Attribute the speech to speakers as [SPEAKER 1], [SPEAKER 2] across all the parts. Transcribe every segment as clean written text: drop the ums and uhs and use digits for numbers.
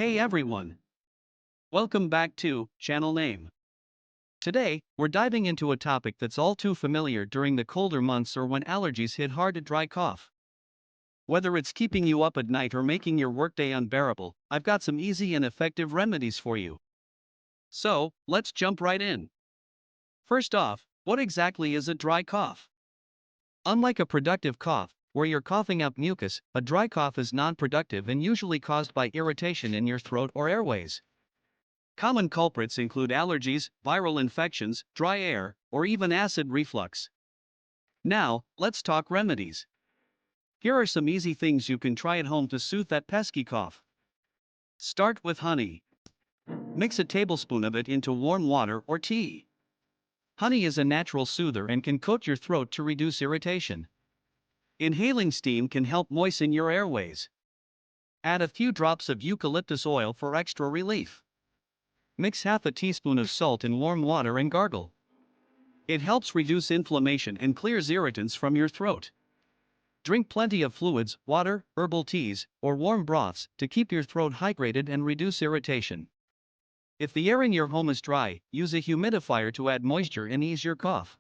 [SPEAKER 1] Hey everyone! Welcome back to Channel Name. Today, we're diving into a topic that's all too familiar during the colder months or when allergies hit hard: a dry cough. Whether it's keeping you up at night or making your workday unbearable, I've got some easy and effective remedies for you. So, let's jump right in. First off, what exactly is a dry cough? Unlike a productive cough, where you're coughing up mucus, a dry cough is non-productive and usually caused by irritation in your throat or airways. Common culprits include allergies, viral infections, dry air, or even acid reflux. Now, let's talk remedies. Here are some easy things you can try at home to soothe that pesky cough. Start with honey. Mix a tablespoon of it into warm water or tea. Honey is a natural soother and can coat your throat to reduce irritation. Inhaling steam can help moisten your airways. Add a few drops of eucalyptus oil for extra relief. Mix half a teaspoon of salt in warm water and gargle. It helps reduce inflammation and clears irritants from your throat. Drink plenty of fluids, water, herbal teas, or warm broths to keep your throat hydrated and reduce irritation. If the air in your home is dry, use a humidifier to add moisture and ease your cough.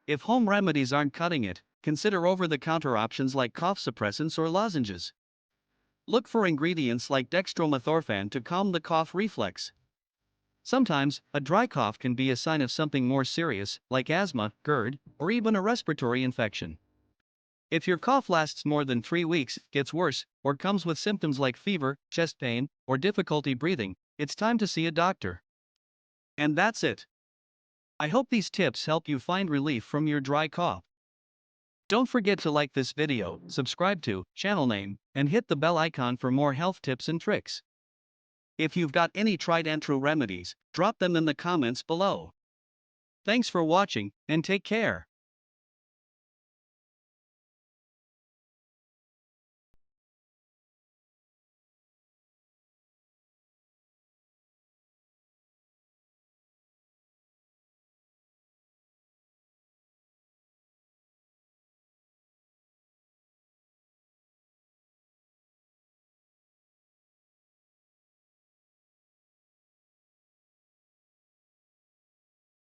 [SPEAKER 1] If home remedies aren't cutting it, consider over-the-counter options like cough suppressants or lozenges. Look for ingredients like dextromethorphan to calm the cough reflex. Sometimes, a dry cough can be a sign of something more serious, like asthma, GERD, or even a respiratory infection. If your cough lasts more than 3 weeks, gets worse, or comes with symptoms like fever, chest pain, or difficulty breathing, it's time to see a doctor. And that's it. I hope these tips help you find relief from your dry cough. Don't forget to like this video, subscribe to Channel Name, and hit the bell icon for more health tips and tricks. If you've got any tried and true remedies, drop them in the comments below. Thanks for watching, and take care.